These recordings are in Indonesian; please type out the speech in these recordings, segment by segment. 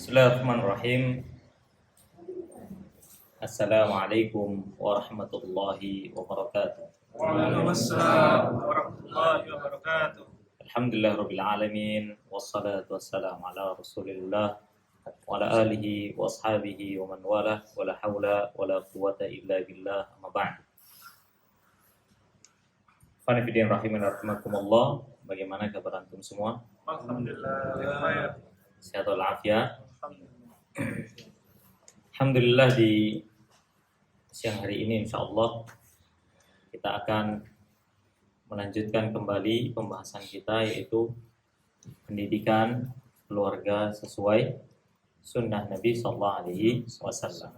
Bismillahirrahmanirrahim. Assalamualaikum warahmatullahi wabarakatuh. Waalaikumsalam warahmatullahi wabarakatuh. Alhamdulillahirabbil alamin wassalatu wassalamu ala Rasulillah wa ala alihi wa ashabihi wa man walah wala haula wala quwata illa billah amma ba'd. Fani bidin rahimin rahimakumullah. Bagaimana kabar antum semua? Alhamdulillah. Sehat walafiat. Alhamdulillah, di siang hari ini insyaallah kita akan melanjutkan kembali pembahasan kita, yaitu pendidikan keluarga sesuai sunnah Nabi sallallahu alaihi wasallam.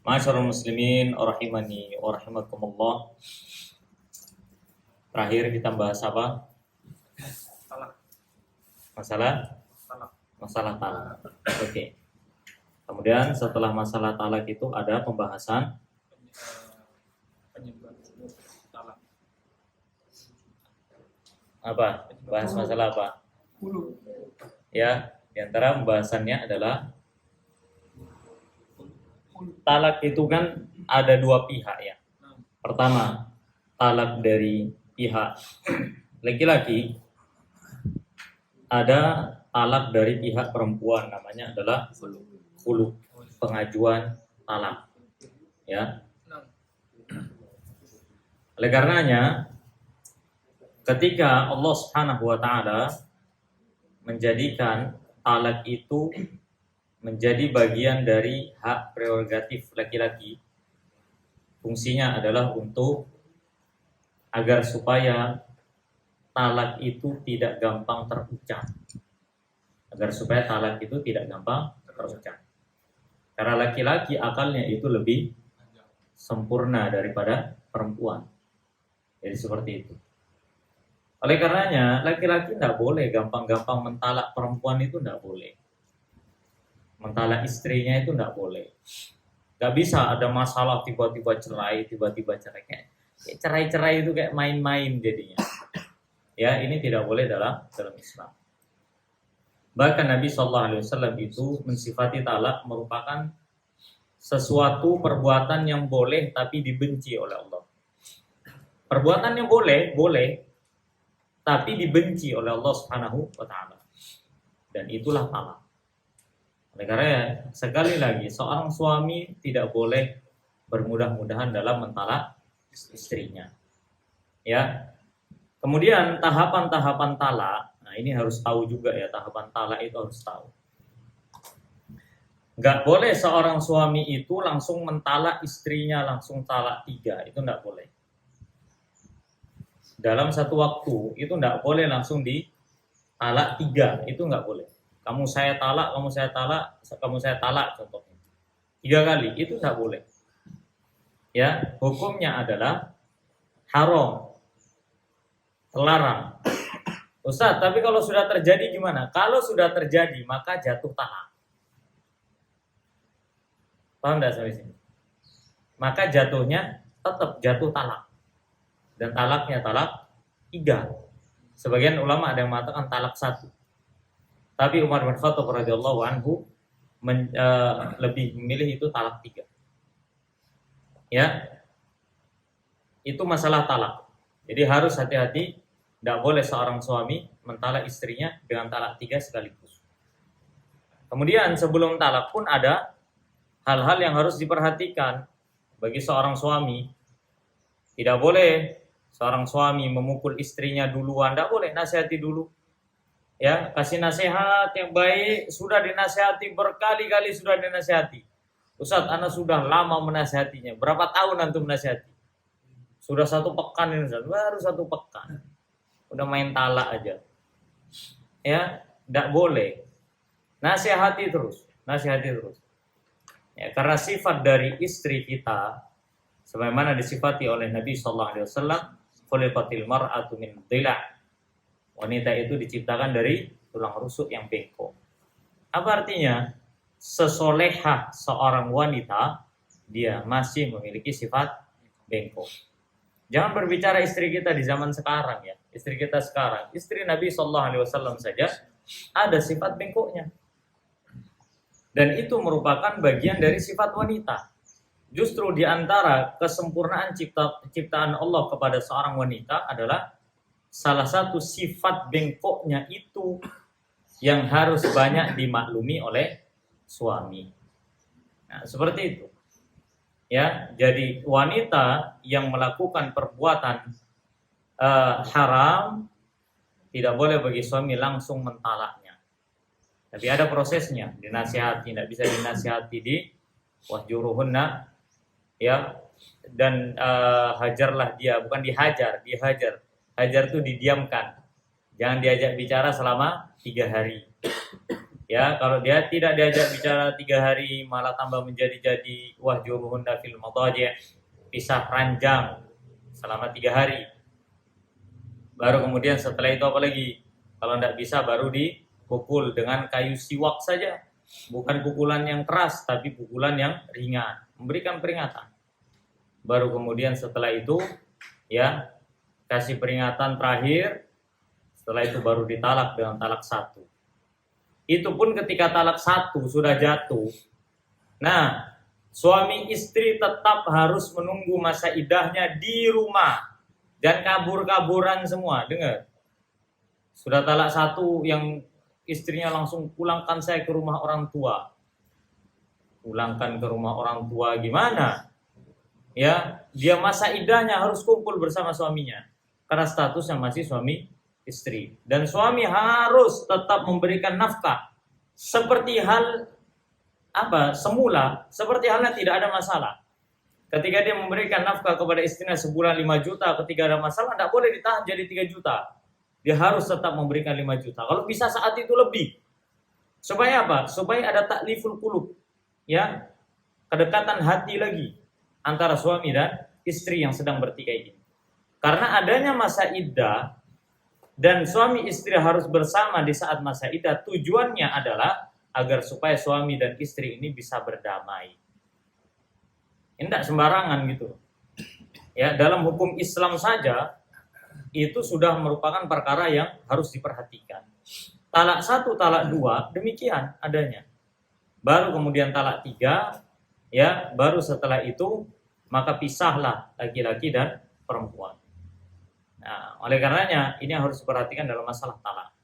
Ma'asyiral muslimin rahimani wa rahimakumullah. Terakhir kita bahas apa? Masalah talak. Oke. Kemudian setelah masalah talak itu ada pembahasan apa? Bahas masalah apa? Ya, di antara pembahasannya adalah talak itu kan ada dua pihak ya. Pertama, talak dari pihak laki-laki, ada talak dari pihak perempuan, namanya adalah khulu, pengajuan talak. Ya. Oleh karenanya, ketika Allah Subhanahu wa taala menjadikan talak itu menjadi bagian dari hak prerogatif laki-laki, fungsinya adalah untuk agar supaya talak itu tidak gampang terucap. Karena laki-laki akalnya itu lebih sempurna daripada perempuan. Jadi seperti itu. Oleh karenanya, laki-laki tidak boleh gampang-gampang mentalak perempuan, itu tidak boleh. Mentalak istrinya itu tidak boleh. Gak bisa ada masalah tiba-tiba cerai, tiba-tiba cerai. Kayak cerai-cerai itu kayak main-main jadinya. Ya, ini tidak boleh dalam Islam. Bahkan Nabi SAW itu mensifati talak merupakan sesuatu perbuatan yang boleh tapi dibenci oleh Allah. Perbuatan yang boleh, tapi dibenci oleh Allah Subhanahu wa taala. Dan itulah talak. Oleh karena sekali lagi, seorang suami tidak boleh bermudah-mudahan dalam mentalak istrinya. Ya. Kemudian tahapan-tahapan talak, nah ini harus tahu juga ya, tahapan talak itu harus tahu. Nggak boleh seorang suami itu langsung mentalak istrinya langsung talak 3, itu nggak boleh. Dalam satu waktu itu nggak boleh langsung di talak 3, itu nggak boleh. Kamu saya talak contohnya 3 kali, itu nggak boleh. Ya, hukumnya adalah haram. Terlarang. Ustaz, tapi kalau sudah terjadi gimana? Kalau sudah terjadi, maka jatuh talak. Paham tidak sampai sini? Maka jatuhnya tetap jatuh talak. Dan talaknya talak 3. Sebagian ulama ada yang mengatakan talak 1. Tapi Umar bin Khattab radhiyallahu anhu lebih memilih itu talak 3. Ya. Itu masalah talak. Jadi harus hati-hati. Tidak boleh seorang suami mentalak istrinya dengan talak 3 sekaligus. Kemudian sebelum talak pun ada hal-hal yang harus diperhatikan bagi seorang suami. Tidak boleh seorang suami memukul istrinya duluan. Tidak boleh, nasihati dulu. Ya, kasih nasihat yang baik. Sudah dinasihati berkali-kali, sudah dinasihati. Ustaz, ana sudah lama menasihatinya. Berapa tahun antum menasihati? Sudah 1 pekan ini, Ustaz. Baru 1 pekan. Udah main talak aja. Ya, enggak boleh. Nasihati terus. Ya, karena sifat dari istri kita sebagaimana disifati oleh Nabi sallallahu alaihi wasallam, khuliqatil mar'atu min dhila'. Wanita itu diciptakan dari tulang rusuk yang bengkok. Apa artinya? Sesolehah seorang wanita, dia masih memiliki sifat bengkok. Jangan berbicara istri kita di zaman sekarang ya. Istri kita sekarang, istri Nabi sallallahu alaihi wasallam saja ada sifat bengkoknya. Dan itu merupakan bagian dari sifat wanita. Justru di antara kesempurnaan ciptaan Allah kepada seorang wanita adalah salah satu sifat bengkoknya itu yang harus banyak dimaklumi oleh suami. Nah, seperti itu. Ya, jadi wanita yang melakukan perbuatan haram tidak boleh bagi suami langsung mentalaknya. Tapi ada prosesnya, dinasihati, tidak bisa dinasihati di wahjuruhunna, ya, dan hajarlah dia, bukan dihajar, dihajar. Hajar itu didiamkan, jangan diajak bicara selama 3 hari. Ya, kalau dia tidak diajak bicara 3 hari, malah tambah menjadi-jadi, wahjuruhunna fil madaji', pisah ranjang selama 3 hari. Baru kemudian setelah itu apa lagi? Kalau tidak bisa baru dipukul dengan kayu siwak saja, bukan pukulan yang keras, tapi pukulan yang ringan, memberikan peringatan. Baru kemudian setelah itu, ya, kasih peringatan terakhir. Setelah itu baru ditalak dengan talak 1. Itu pun ketika talak 1 sudah jatuh. Nah, suami istri tetap harus menunggu masa iddahnya di rumah. Dan kabur-kaburan semua, dengar. Sudah talak 1 yang istrinya langsung pulangkan saya ke rumah orang tua. Pulangkan ke rumah orang tua gimana? Ya, dia masa iddahnya harus kumpul bersama suaminya. Karena statusnya masih suami istri. Dan suami harus tetap memberikan nafkah. Seperti hal semula, seperti halnya tidak ada masalah. Ketika dia memberikan nafkah kepada istrinya sebulan 5 juta, ketika ada masalah tidak boleh ditahan jadi 3 juta. Dia harus tetap memberikan 5 juta. Kalau bisa saat itu lebih. Supaya apa? Supaya ada takliful qulub. Ya, kedekatan hati lagi antara suami dan istri yang sedang bertikai ini. Karena adanya masa iddah dan suami istri harus bersama di saat masa iddah, tujuannya adalah agar supaya suami dan istri ini bisa berdamai. Tidak sembarangan gitu. Ya, dalam hukum Islam saja itu sudah merupakan perkara yang harus diperhatikan. Talak 1, talak 2 demikian adanya. Baru kemudian talak 3, ya, baru setelah itu maka pisahlah laki-laki dan perempuan. Nah, oleh karenanya ini harus diperhatikan dalam masalah talak.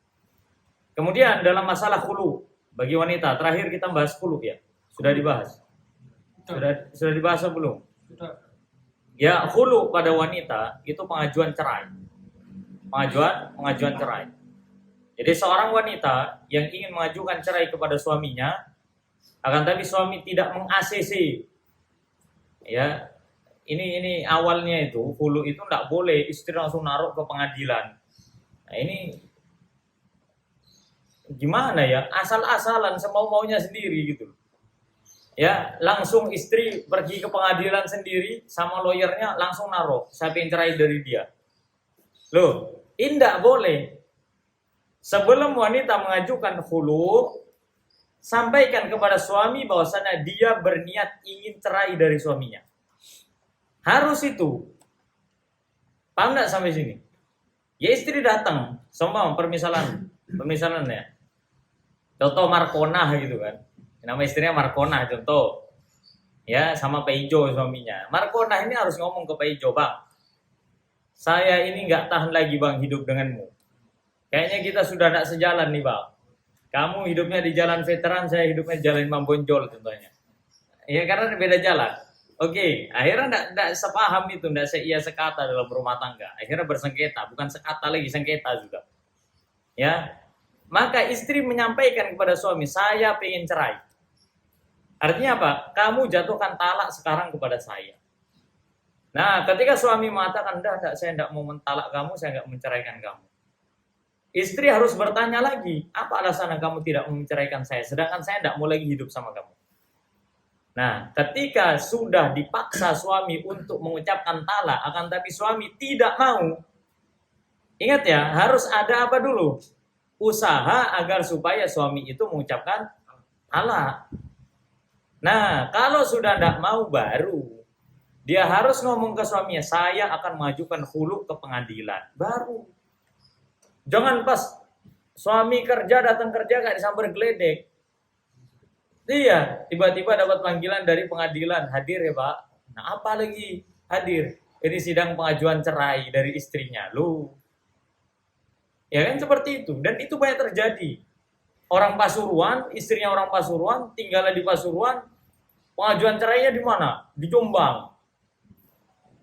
Kemudian dalam masalah khulu bagi wanita, terakhir kita bahas khulu ya. Sudah dibahas. Sudah dibahas belum? Sudah. Ya, khulu pada wanita itu pengajuan cerai. Pengajuan cerai. Jadi seorang wanita yang ingin mengajukan cerai kepada suaminya, akan tapi suami tidak meng-ACC. Ya, ini awalnya itu khulu itu tidak boleh istri langsung naruh ke pengadilan. Nah, ini gimana ya? Asal-asalan semau-maunya sendiri gitu. Ya, langsung istri pergi ke pengadilan sendiri sama lawyernya langsung naruh siapa yang cerai dari dia. Loh, ini tidak boleh. Sebelum wanita mengajukan khulu, sampaikan kepada suami bahwasanya dia berniat ingin cerai dari suaminya. Harus itu. Paham enggak sampai sini? Ya, istri datang, sama permisalan ya. Contoh Markonah gitu kan. Nama istrinya Markonah contoh. Ya, sama Pak Ijo suaminya. Markonah ini harus ngomong ke Pak Ijo, "Bang, saya ini enggak tahan lagi Bang hidup denganmu. Kayaknya kita sudah tidak sejalan nih Bang. Kamu hidupnya di jalan veteran, saya hidupnya di jalan Imam Bonjol contohnya. Ya, karena beda jalan. Oke, akhirnya tidak sepaham itu, tidak seia sekata dalam rumah tangga. Akhirnya bersengketa, bukan sekata lagi, sengketa juga. Ya, maka istri menyampaikan kepada suami, saya pengen cerai. Artinya apa? Kamu jatuhkan talak sekarang kepada saya. Nah, ketika suami mengatakan, enggak, saya tidak mau mentalak kamu, saya enggak menceraikan kamu. Istri harus bertanya lagi, apa alasan kamu tidak mau menceraikan saya, sedangkan saya tidak mau lagi hidup sama kamu. Nah, ketika sudah dipaksa suami untuk mengucapkan talak, akan tapi suami tidak mau, ingat ya, harus ada apa dulu? Usaha agar supaya suami itu mengucapkan talak. Nah, kalau sudah tidak mau baru dia harus ngomong ke suaminya, saya akan mengajukan khulu ke pengadilan. Baru. Jangan pas Suami kerja, datang kerja gak disambar geledek. Iya, tiba-tiba dapat panggilan dari pengadilan, hadir ya Pak. Nah, apa lagi hadir? Ini sidang pengajuan cerai dari istrinya. Lu, ya kan seperti itu. Dan itu banyak terjadi. Orang Pasuruan, istrinya orang Pasuruan, tinggal di Pasuruan, pengajuan cerainya di mana? Di Jombang.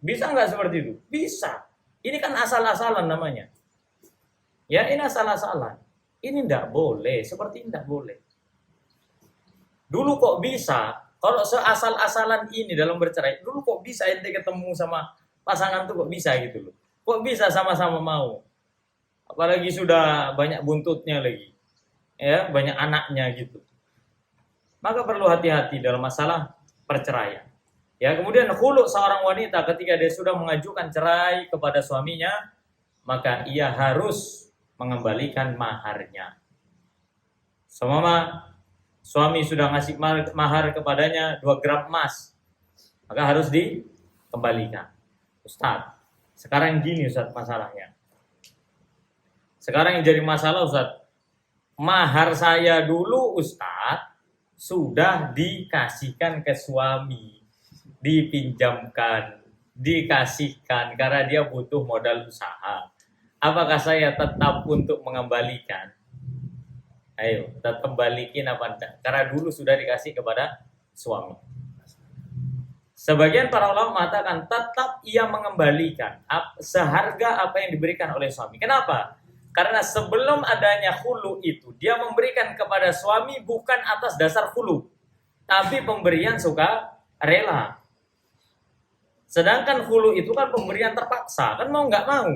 Bisa nggak seperti itu? Bisa. Ini kan asal-asalan namanya. Ya, ini asal-asalan. Ini tidak boleh, seperti ini tidak boleh. Dulu kok bisa, kalau seasal-asalan ini dalam bercerai, dulu kok bisa ente ketemu sama pasangan tuh kok bisa gitu loh. Kok bisa sama-sama mau? Apalagi sudah banyak buntutnya lagi. Ya, banyak anaknya gitu. Maka perlu hati-hati dalam masalah perceraian. Ya, kemudian khulu seorang wanita ketika dia sudah mengajukan cerai kepada suaminya, maka ia harus mengembalikan maharnya. Semua suami sudah ngasih mahar kepadanya 2 gram emas, maka harus dikembalikan. Ustaz, sekarang gini Ustaz masalahnya. Sekarang yang jadi masalah Ustaz, mahar saya dulu Ustaz sudah dikasihkan ke suami, dipinjamkan, dikasihkan karena dia butuh modal usaha. Apakah saya tetap untuk mengembalikan? Ayo, tetap kembalikan apa enggak? Karena dulu sudah dikasih kepada suami. Sebagian para ulama mengatakan tetap ia mengembalikan seharga apa yang diberikan oleh suami. Kenapa? Karena sebelum adanya khulu itu, dia memberikan kepada suami bukan atas dasar khulu, tapi pemberian suka rela. Sedangkan khulu itu kan pemberian terpaksa, kan mau nggak mau.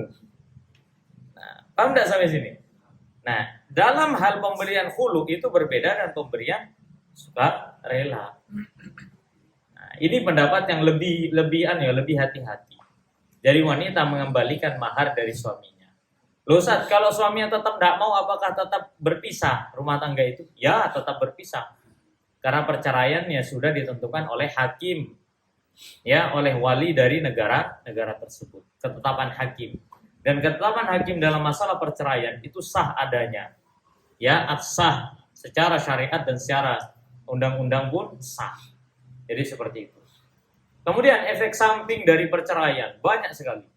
Nah, paham nggak sampai sini? Nah, dalam hal pemberian khulu itu berbeda dengan pemberian suka rela. Nah, ini pendapat yang lebih hati-hati. Jadi wanita mengembalikan mahar dari suaminya. Loh Ustaz, kalau suaminya tetap tidak mau, apakah tetap berpisah rumah tangga itu? Ya, tetap berpisah. Karena perceraiannya sudah ditentukan oleh hakim, ya, oleh wali dari negara tersebut. Ketetapan hakim. Dan ketetapan hakim dalam masalah perceraian itu sah adanya. Ya, sah secara syariat dan secara undang-undang pun sah. Jadi seperti itu. Kemudian efek samping dari perceraian banyak sekali.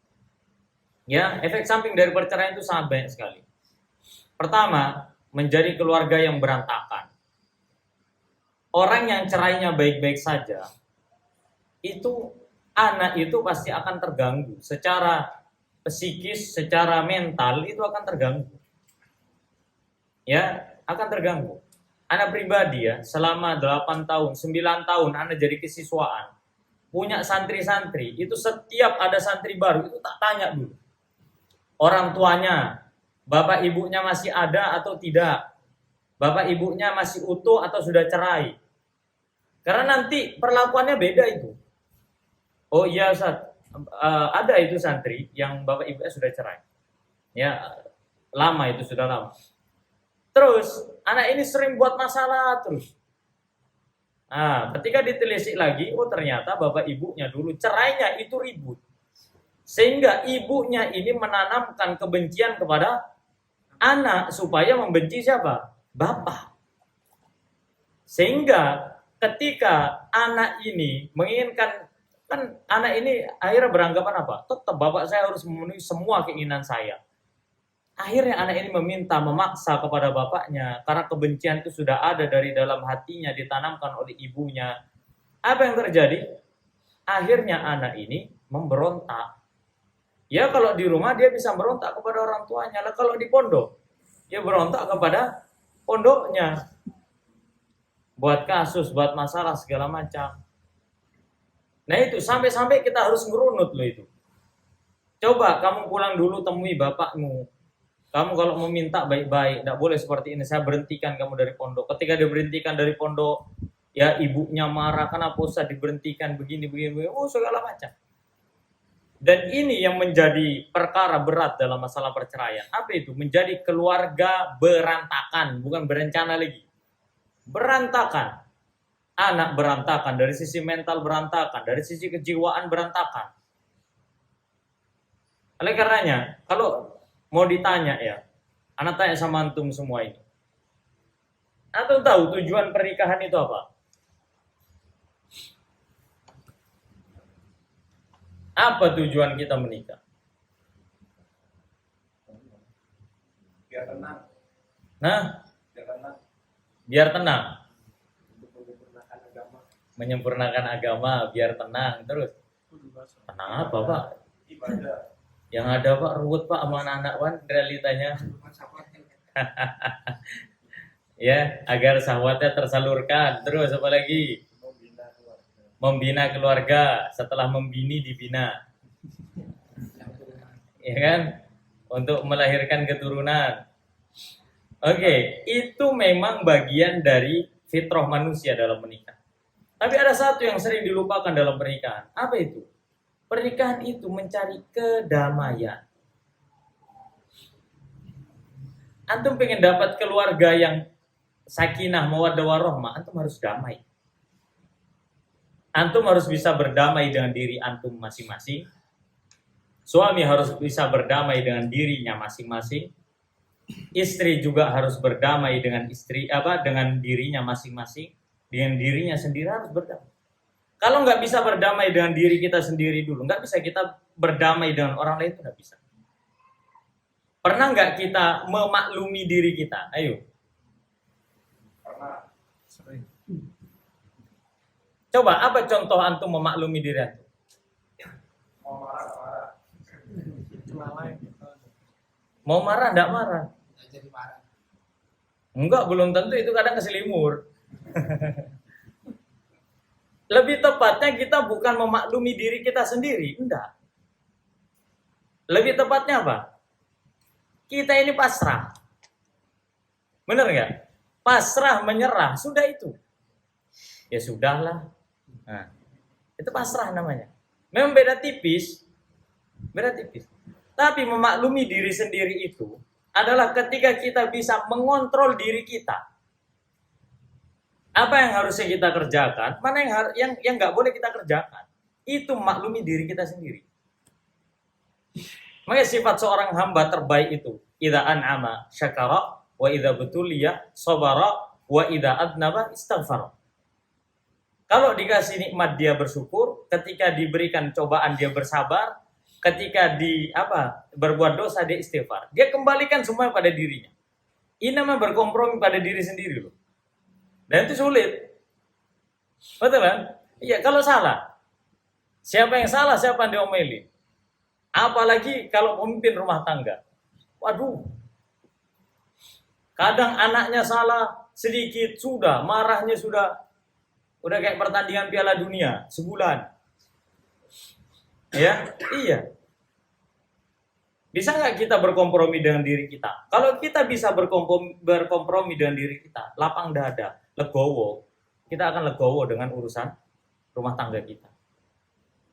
Ya, efek samping dari perceraian itu sangat banyak sekali. Pertama, menjadi keluarga yang berantakan. Orang yang cerainya baik-baik saja, itu anak itu pasti akan terganggu secara psikis, secara mental itu akan terganggu. Ya, akan terganggu. Anak pribadi ya, selama 8 tahun, 9 tahun anak jadi kesiswaan, punya santri-santri, itu setiap ada santri baru itu tak tanya dulu. Orang tuanya, bapak ibunya masih ada atau tidak? Bapak ibunya masih utuh atau sudah cerai? Karena nanti perlakuannya beda itu. Oh iya Ustaz, ada itu santri yang bapak ibunya sudah cerai. Ya, lama itu sudah lama. Terus anak ini sering buat masalah terus. Nah, ketika ditelisik lagi, oh ternyata bapak ibunya dulu cerainya itu ribut. Sehingga ibunya ini menanamkan kebencian kepada anak supaya membenci siapa? Bapak. Sehingga ketika anak ini menginginkan, kan anak ini akhirnya beranggapan apa? Tetap bapak saya harus memenuhi semua keinginan saya. Akhirnya anak ini memaksa kepada bapaknya karena kebencian itu sudah ada dari dalam hatinya, ditanamkan oleh ibunya. Apa yang terjadi? Akhirnya anak ini memberontak. Ya kalau di rumah dia bisa berontak kepada orang tuanya, lah kalau di pondok dia berontak kepada pondoknya. Buat kasus, buat masalah segala macam. Nah itu sampai-sampai kita harus ngerunut loh itu. Coba kamu pulang dulu temui bapakmu. Kamu kalau meminta baik-baik, tidak boleh seperti ini. Saya berhentikan kamu dari pondok. Ketika diberhentikan dari pondok, ya ibunya marah, kenapa usah diberhentikan begini, oh segala macam. Dan ini yang menjadi perkara berat dalam masalah perceraian. Apa itu? Menjadi keluarga berantakan, bukan berencana lagi. Berantakan. Anak berantakan, dari sisi mental berantakan, dari sisi kejiwaan berantakan. Oleh karenanya, kalau mau ditanya ya, Anak tanya sama antum semua ini. Antum tahu tujuan pernikahan itu apa? Apa tujuan kita menikah? Biar tenang. Nah, Biar tenang. biar tenang. Untuk menyempurnakan agama. Menyempurnakan agama, biar tenang. Terus, tenang apa Pak? Ibadah. Yang ada Pak, ruwet Pak sama anak-anak Wan, realitanya. Ya, agar syahwatnya tersalurkan. Terus apa lagi? Membina keluarga. Membina keluarga. Setelah membini, dibina. Ya kan? Untuk melahirkan keturunan. Oke, itu memang bagian dari fitrah manusia dalam menikah. Tapi ada satu yang sering dilupakan dalam pernikahan. Apa itu? Pernikahan itu mencari kedamaian. Antum pengen dapat keluarga yang sakinah, mawaddah warahmah, antum harus damai. Antum harus bisa berdamai dengan diri antum masing-masing. Suami harus bisa berdamai dengan dirinya masing-masing. Istri juga harus berdamai dengan dengan dirinya masing-masing. Dengan dirinya sendiri harus berdamai. Kalau nggak bisa berdamai dengan diri kita sendiri dulu, nggak bisa kita berdamai dengan orang lain, itu nggak bisa. Pernah nggak kita memaklumi diri kita? Ayo. Pernah. Sering. Coba, apa contoh antum memaklumi diri antum? Mau marah. Lalai. Mau marah, enggak marah? Jadi marah. Enggak, belum tentu, itu kadang keselimur. Lebih tepatnya kita bukan memaklumi diri kita sendiri, enggak. Lebih tepatnya apa? Kita ini pasrah. Benar nggak? Pasrah, menyerah, sudah itu. Ya sudahlah. Nah, itu pasrah namanya. Memang beda tipis. Beda tipis. Tapi memaklumi diri sendiri itu adalah ketika kita bisa mengontrol diri kita. Apa yang harusnya kita kerjakan, mana yang nggak boleh kita kerjakan. Itu memaklumi diri kita sendiri. Makanya sifat seorang hamba terbaik itu, idza an'ama syakara wa idza butuliya sabara wa idza adnaba istaghfara. Kalau dikasih nikmat dia bersyukur, ketika diberikan cobaan dia bersabar, ketika berbuat dosa dia istighfar. Dia kembalikan semua pada dirinya. Ini namanya berkompromi pada diri sendiri loh. Dan itu sulit. Betul kan? Iya, kalau salah. Siapa yang salah, siapa yang diomelin. Apalagi kalau pemimpin rumah tangga. Waduh. Kadang anaknya salah sedikit sudah, marahnya sudah kayak pertandingan Piala Dunia sebulan. Ya, iya. Bisa nggak kita berkompromi dengan diri kita? Kalau kita bisa berkompromi dengan diri kita, lapang dada, legowo, kita akan legowo dengan urusan rumah tangga kita.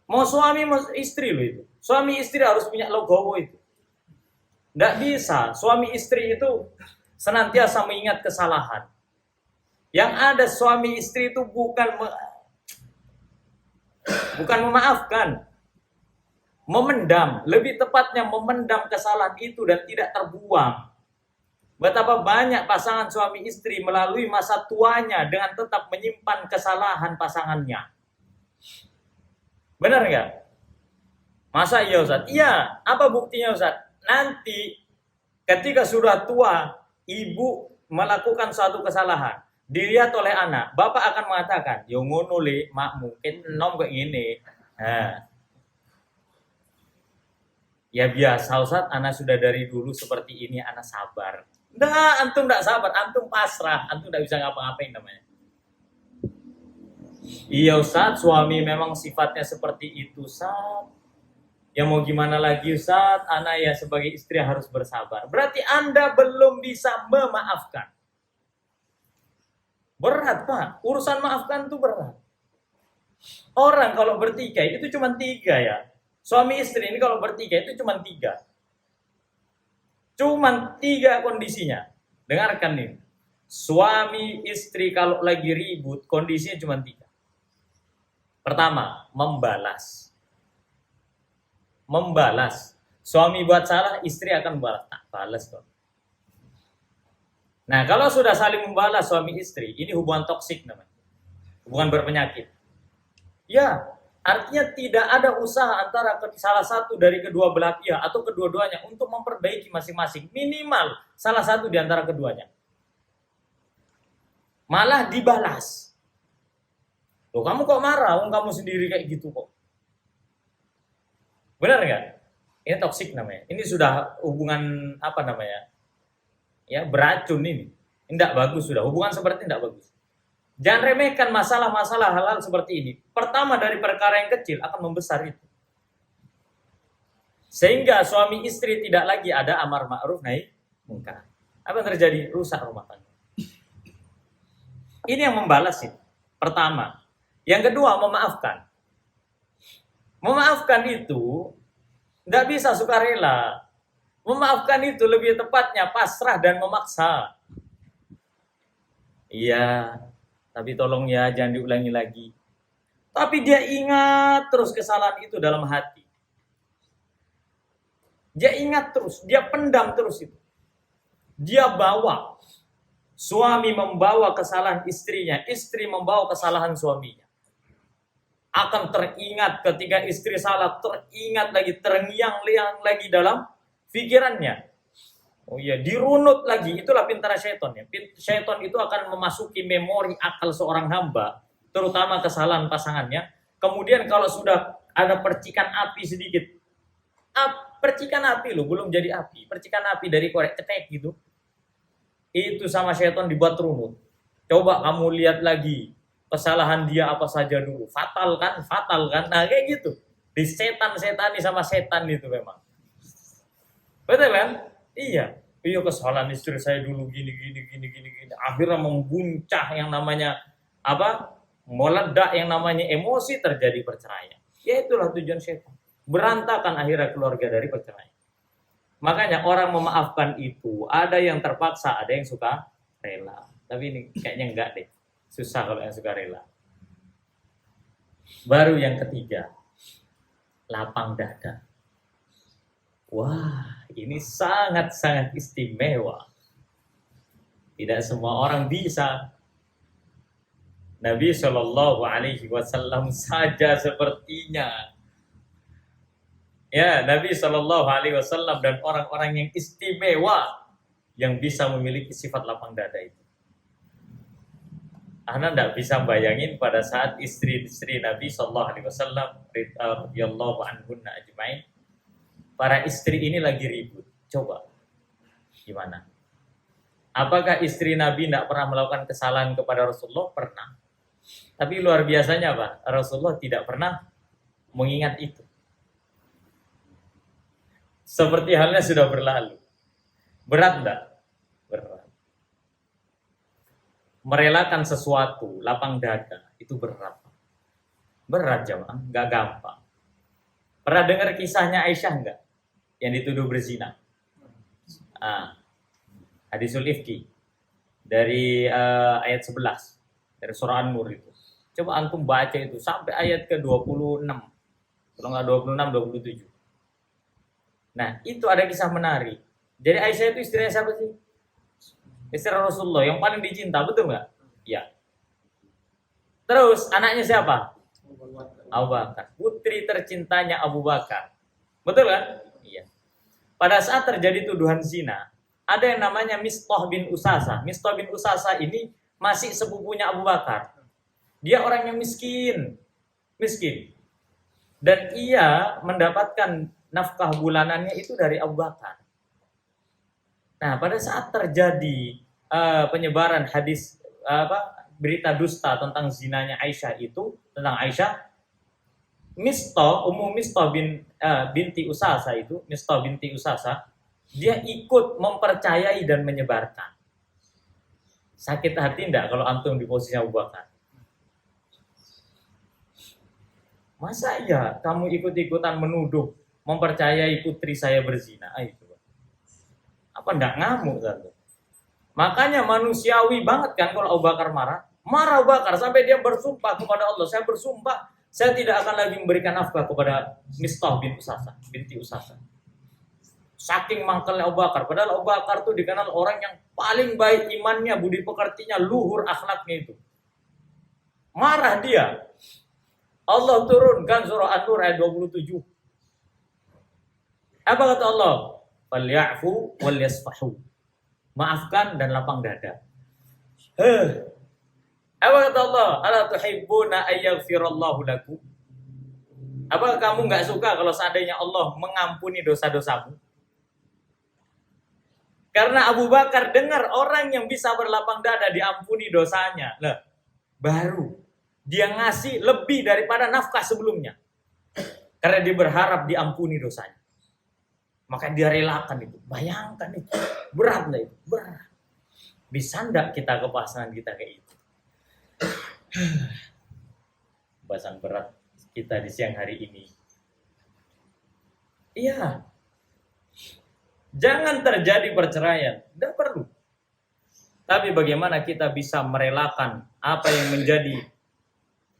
Mau suami, mau istri loh itu. Suami istri harus punya legowo itu. Nggak bisa. Suami istri itu senantiasa mengingat kesalahan. Yang ada suami istri itu bukan memaafkan, memendam, lebih tepatnya memendam kesalahan itu dan tidak terbuang. Betapa banyak pasangan suami istri melalui masa tuanya dengan tetap menyimpan kesalahan pasangannya. Benar nggak? Masa iya Ustaz? Iya, apa buktinya Ustaz? Nanti ketika sudah tua, ibu melakukan suatu kesalahan, dilihat oleh anak, bapak akan mengatakan, yo ngono le, mak mungkin nom kayak gini. Nah, ya biasa Ustaz, anak sudah dari dulu seperti ini, anak sabar. Nah, antum tidak sabar, antum pasrah, antum tidak bisa ngapa-ngapain namanya. Iya Ustaz, suami memang sifatnya seperti itu Ustaz. Ya mau gimana lagi Ustaz, anak ya sebagai istri harus bersabar. Berarti Anda belum bisa memaafkan. Berat Pak, urusan maafkan itu berat. Orang kalau bertikai itu cuma 3 ya. Suami istri ini kalau bertiga itu cuma 3. Cuma 3 kondisinya. Dengarkan nih. Suami istri kalau lagi ribut kondisinya cuma 3. Pertama, membalas. Membalas. Suami buat salah, istri akan balas. Tak balas kok. Nah, kalau sudah saling membalas suami istri, ini hubungan toksik namanya. Hubungan berpenyakit. Ya, artinya tidak ada usaha antara salah satu dari kedua belah pihak atau kedua-duanya untuk memperbaiki masing-masing. Minimal salah satu di antara keduanya. Malah dibalas. Loh, kamu kok marah? Kamu sendiri kayak gitu kok. Benar nggak? Ini toksik namanya. Ini sudah hubungan apa namanya? Ya, beracun ini. Tidak bagus sudah. Hubungan seperti ini tidak bagus. Jangan remehkan masalah-masalah halal seperti ini. Pertama dari perkara yang kecil akan membesar itu. Sehingga suami istri tidak lagi ada amar ma'ruf nahi munkar. Apa yang terjadi? Rusak rumah tangga. Ini yang membalas ini. Pertama. Yang kedua, memaafkan. Memaafkan itu tidak bisa sukarela. Memaafkan itu lebih tepatnya pasrah dan memaksa. Iya, tapi tolong ya jangan diulangi lagi. Tapi dia ingat terus kesalahan itu dalam hati. Dia ingat terus, dia pendam terus itu. Dia bawa. Suami membawa kesalahan istrinya, istri membawa kesalahan suaminya. Akan teringat ketika istri salah, teringat lagi, terngiang-liang lagi dalam pikirannya. Oh iya, dirunut lagi. Itulah pintar syaitan ya. Syaitan itu akan memasuki memori akal seorang hamba, terutama kesalahan pasangannya. Kemudian kalau sudah ada percikan api sedikit, percikan api loh, belum jadi api. Percikan api dari korek ketek gitu. Itu sama syaitan dibuat runut. Coba kamu lihat lagi kesalahan dia apa saja dulu. Fatal kan? Fatal kan? Nah kayak gitu. Di setan-setani sama setan itu memang. Betul kan? Iya. Iya, kesalahan istri saya dulu gini. Akhirnya membuncah yang namanya apa? Meledak yang namanya emosi, terjadi perceraian. Ya itulah tujuan setan. Berantakan akhirnya keluarga dari perceraian. Makanya orang memaafkan itu ada yang terpaksa, ada yang suka rela. Tapi ini kayaknya enggak deh. Susah kalau yang suka rela. Baru yang ketiga, lapang dada. Wah, ini sangat-sangat istimewa. Tidak semua orang bisa. Nabi Shallallahu Alaihi Wasallam saja sepertinya. Ya, Nabi Shallallahu Alaihi Wasallam dan orang-orang yang istimewa yang bisa memiliki sifat lapang dada itu. Anda tidak bisa bayangin pada saat istri-istri Nabi Shallallahu Alaihi Wasallam radhiyallahu anhunna ajmain, para istri ini lagi ribut. Coba, gimana? Apakah istri Nabi tidak pernah melakukan kesalahan kepada Rasulullah? Pernah. Tapi luar biasanya apa? Rasulullah tidak pernah mengingat itu. Seperti halnya sudah berlalu. Berat enggak? Berat. Merelakan sesuatu, lapang dada, itu berat. Berat jemaah, enggak gampang. Pernah dengar kisahnya Aisyah enggak? Yang dituduh berzina. Hadisul Ifki dari ayat 11 dari surah An-Nur itu. Coba antum baca itu sampai ayat ke-26. Kalau enggak 26, 27. Nah, itu ada kisah menarik. Jadi Aisyah itu istrinya siapa sih? Istri Rasulullah yang paling dicinta, betul nggak? Ya. Terus anaknya siapa? Abu Bakar. Putri tercintanya Abu Bakar. Betul kan? Iya. Pada saat terjadi tuduhan zina, ada yang namanya Mistah bin Usasa. Mistah bin Usasa ini masih sepupunya Abu Bakar. Dia orang yang miskin. Dan ia mendapatkan nafkah bulanannya itu dari Abu Bakar. Nah, pada saat terjadi penyebaran hadis berita dusta tentang zinanya Aisyah itu, tentang Aisyah, Mistah binti Usasa itu, Mistah binti Usasa, dia ikut mempercayai dan menyebarkan. Sakit hati enggak kalau antum di posisi Abu Bakar? Masa ya kamu ikut-ikutan menuduh, mempercayai putri saya berzina? Itu. Apa enggak ngamuk kan? Makanya manusiawi banget kan kalau Abu Bakar marah. Marah Abu Bakar sampai dia bersumpah kepada Allah, saya bersumpah saya tidak akan lagi memberikan nafkah kepada Mistah binti Usasa. Saking mangkalnya Abu Bakar. Padahal Abu Bakar itu dikenal orang yang paling baik imannya, budi pekertinya, luhur akhlaknya itu. Marah dia. Allah turunkan surah An-Nur ayat 27. Apa kata Allah? Falyafu wal yasfahu. Maafkan dan lapang dada. Apa kata Allah? Ala tuhibbuna ayyaghfirallahu lakum? Apa kamu nggak suka kalau seandainya Allah mengampuni dosa-dosamu? Karena Abu Bakar dengar orang yang bisa berlapang dada diampuni dosanya. Lah, baru dia ngasih lebih daripada nafkah sebelumnya. Karena dia berharap diampuni dosanya. Maka dia relakan itu. Bayangkan itu. Berat nggak itu? Berat. Bisa nggak kita ke pasangan kita kayak itu? Bahasan berat kita di siang hari ini. Iya. Jangan terjadi perceraian. Tidak perlu. Tapi bagaimana kita bisa merelakan apa yang menjadi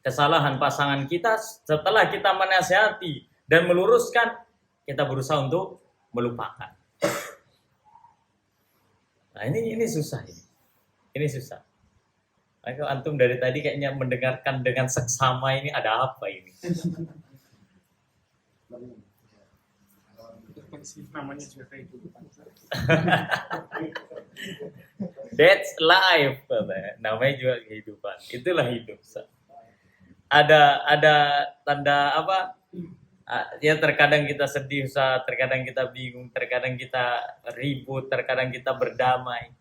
kesalahan pasangan kita setelah kita menasihati dan meluruskan, kita berusaha untuk melupakan. Nah, ini susah ini. Ini susah. Maka antum dari tadi kayaknya mendengarkan dengan seksama, ini ada apa ini? Namanya juga kayak gitu. That's life, namanya juga kehidupan. Itulah hidup. Ada tanda apa? Ya terkadang kita sedih, terkadang kita bingung, terkadang kita ribut, terkadang kita berdamai.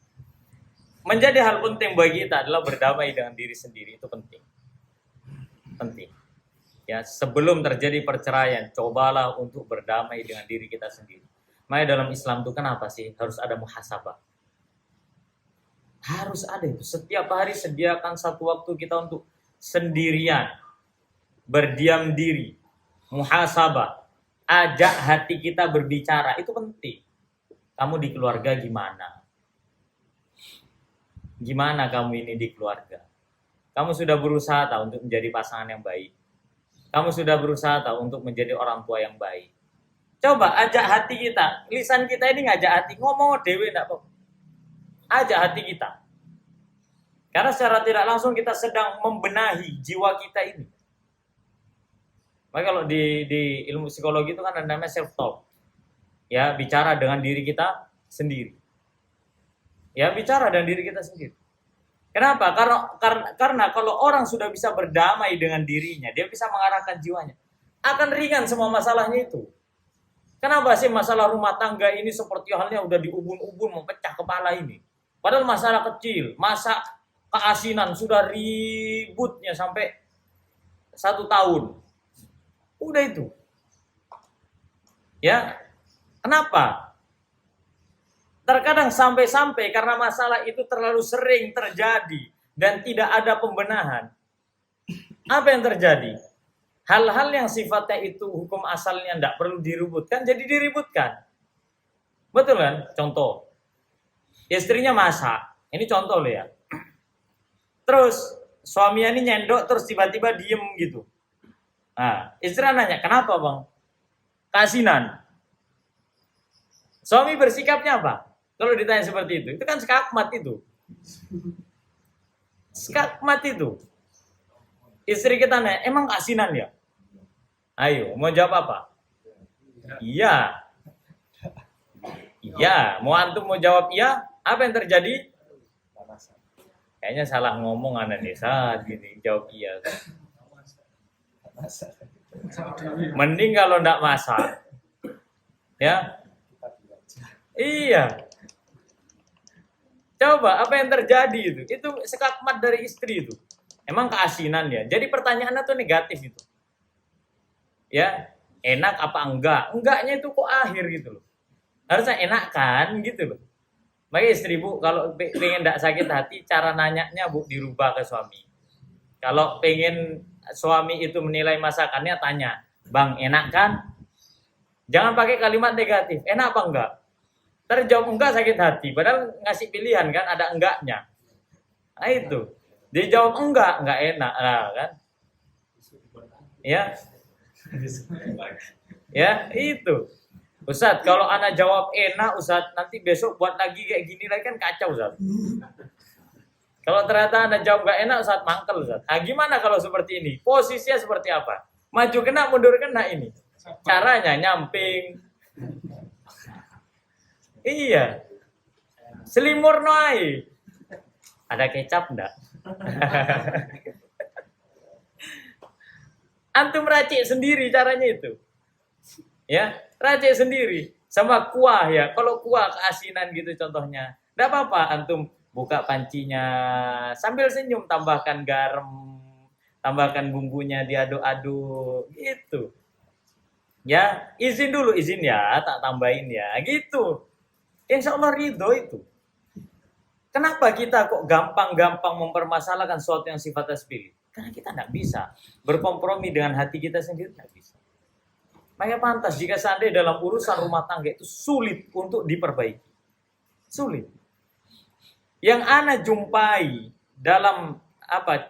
Menjadi hal penting bagi kita adalah berdamai dengan diri sendiri, itu penting. Penting. Ya, sebelum terjadi perceraian, cobalah untuk berdamai dengan diri kita sendiri. Makanya dalam Islam itu kenapa sih harus ada muhasabah? Harus ada itu. Setiap hari sediakan satu waktu kita untuk sendirian, berdiam diri, muhasabah, ajak hati kita berbicara, itu penting. Kamu di keluarga gimana? Gimana kamu ini di keluarga? Kamu sudah berusaha tak untuk menjadi pasangan yang baik? Kamu sudah berusaha tak untuk menjadi orang tua yang baik? Coba ajak hati kita. Lisan kita ini ngajak hati. Ngomong dewe enggak apa. Ajak hati kita. Karena secara tidak langsung kita sedang membenahi jiwa kita ini. Maka kalau di ilmu psikologi itu kan ada namanya self talk. Ya, bicara dengan diri kita sendiri. Ya, bicara dengan diri kita sendiri. Kenapa? Karena kalau orang sudah bisa berdamai dengan dirinya, dia bisa mengarahkan jiwanya. Akan ringan semua masalahnya itu. Kenapa sih masalah rumah tangga ini seperti halnya udah diubun-ubun memecah kepala ini? Padahal masalah kecil, masa keasinan sudah ributnya sampai 1 tahun. Udah itu. Ya, kenapa? Terkadang sampai-sampai karena masalah itu terlalu sering terjadi dan tidak ada pembenahan. Apa yang terjadi? Hal-hal yang sifatnya itu hukum asalnya tidak perlu diributkan, jadi diributkan. Betul kan? Contoh. Istrinya masak. Ini contoh loh ya. Terus suaminya ini nyendok terus tiba-tiba diem gitu. Nah, istri nanya, kenapa bang? Keasinan. Suami bersikapnya apa? Kalau ditanya seperti itu kan skakmat itu. Skakmat itu. Istri kita nanya, emang keasinan ya? Ayo, mau jawab apa? Iya. Iya, mau antum mau jawab iya, apa yang terjadi? Kayaknya salah ngomong anak desa gini, jawab iya. Mending kalau enggak masak. Ya. Iya. Coba apa yang terjadi itu? Itu skakmat dari istri itu. Emang keasinan ya. Jadi pertanyaannya tuh negatif itu. Ya, enak apa enggak? Enggaknya itu kok akhir gitu loh. Harusnya enak kan gitu loh. Makanya istri bu kalau pengen enggak sakit hati, cara nanyanya bu dirubah ke suami. Kalau pengen suami itu menilai masakannya, tanya, bang enak kan? Jangan pakai kalimat negatif. Enak apa enggak? Terjawab enggak sakit hati, padahal ngasih pilihan kan ada enggaknya. Nah itu, dia jawab enggak enak, nah, kan? Ya, ya itu. Ustadz, kalau anak jawab enak, Ustadz, nanti besok buat lagi kayak gini lagi kan kacau, Ustadz. Kalau ternyata anak jawab gak enak, Ustadz, mangkel, Ustadz. Nah, gimana kalau seperti ini? Posisinya seperti apa? Maju kena, mundur kena ini. Caranya nyamping. Iya. Selimur noai. Ada kecap enggak? Antum racik sendiri caranya itu. Ya, racik sendiri sama kuah ya. Kalau kuah keasinan gitu contohnya. Enggak apa-apa antum buka pancinya sambil senyum, tambahkan garam, tambahkan bumbunya, diaduk-aduk gitu. Ya, izin dulu, izin ya, tak tambahin ya, gitu. Insya Allah ridho itu. Kenapa kita kok gampang-gampang mempermasalahkan sesuatu yang sifatnya sepele? Karena kita tidak bisa berkompromi dengan hati kita sendiri, tidak bisa. Makanya pantas jika seandainya dalam urusan rumah tangga itu sulit untuk diperbaiki. Sulit. Yang ana jumpai dalam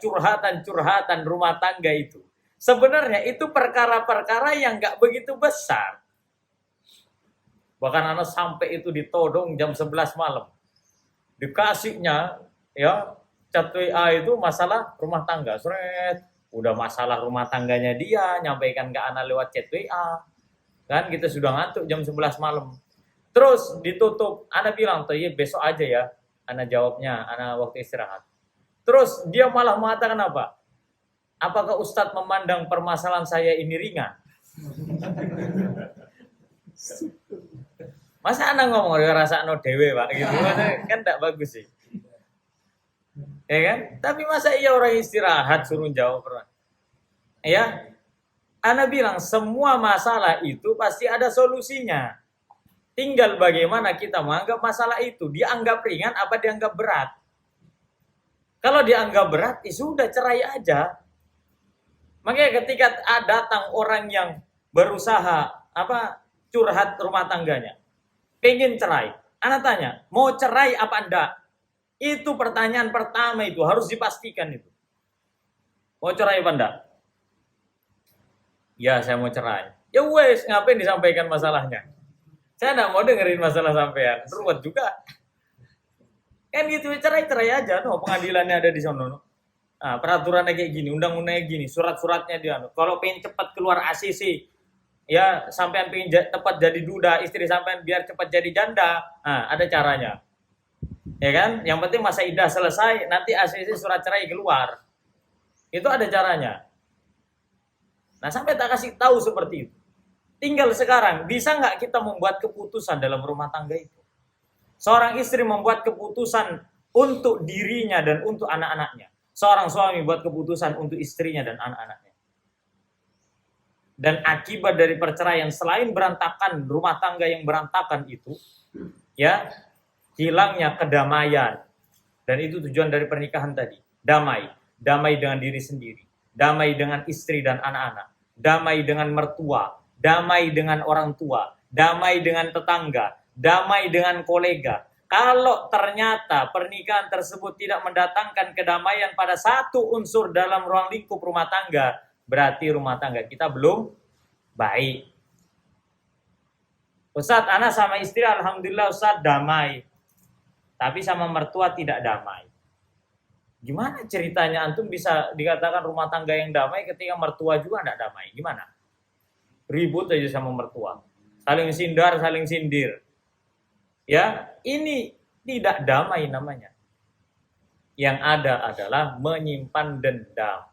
curhatan-curhatan rumah tangga itu, sebenarnya itu perkara-perkara yang nggak begitu besar. Bahkan ana sampai itu ditodong jam 11 malam. Dikasihnya ya chat WA itu masalah rumah tangga, seret, udah masalah rumah tangganya dia nyampaikan ke ana lewat chat WA, kan kita sudah ngantuk jam 11 malam, terus ditutup. Ana bilang tuh ya besok aja ya, ana jawabnya ana waktu istirahat. Terus dia malah mengatakan apa? Apakah Ustadz memandang permasalahan saya ini ringan? Masa anak ngomong rasa no dewe pak gitu kan tidak bagus sih, ya kan? Tapi masa iya orang istirahat suruh jawab pernah? Ya, anak bilang semua masalah itu pasti ada solusinya. Tinggal bagaimana kita menganggap masalah itu, dianggap ringan apa dianggap berat. Kalau dianggap berat, ya sudah cerai aja. Makanya ketika datang orang yang berusaha curhat rumah tangganya, pengen cerai. Anak tanya, mau cerai apa enggak? Itu pertanyaan pertama itu, harus dipastikan itu. Mau cerai apa enggak? Ya, saya mau cerai. Ya wes, ngapain disampaikan masalahnya? Saya enggak mau dengerin masalah sampean. Ruwet juga. Kan gitu, cerai-cerai aja. No, pengadilannya ada di sana. No. Nah, peraturannya kayak gini, undang-undangnya gini, surat-suratnya dia. No. Kalau pengen cepat keluar ACC, ya sampean pengen tepat jadi duda, istri sampean biar cepat jadi janda, nah, ada caranya, ya kan? Yang penting masa iddah selesai, nanti ACC surat cerai keluar, itu ada caranya. Nah sampai tak kasih tahu seperti itu. Tinggal sekarang bisa nggak kita membuat keputusan dalam rumah tangga itu? Seorang istri membuat keputusan untuk dirinya dan untuk anak-anaknya. Seorang suami buat keputusan untuk istrinya dan anak-anaknya. Dan akibat dari perceraian selain berantakan rumah tangga yang berantakan itu, ya hilangnya kedamaian. Dan itu tujuan dari pernikahan tadi. Damai dengan diri sendiri, damai dengan istri dan anak-anak, damai dengan mertua, damai dengan orang tua, damai dengan tetangga, damai dengan kolega. Kalau ternyata pernikahan tersebut tidak mendatangkan kedamaian pada satu unsur dalam ruang lingkup rumah tangga, berarti rumah tangga kita belum baik. Ustadz, anak sama istri alhamdulillah Ustadz damai, tapi sama mertua tidak damai. Gimana ceritanya antum bisa dikatakan rumah tangga yang damai ketika mertua juga tidak damai? Gimana? Ribut aja sama mertua, saling sindar, saling sindir. Ya, ini tidak damai namanya. Yang ada adalah menyimpan dendam,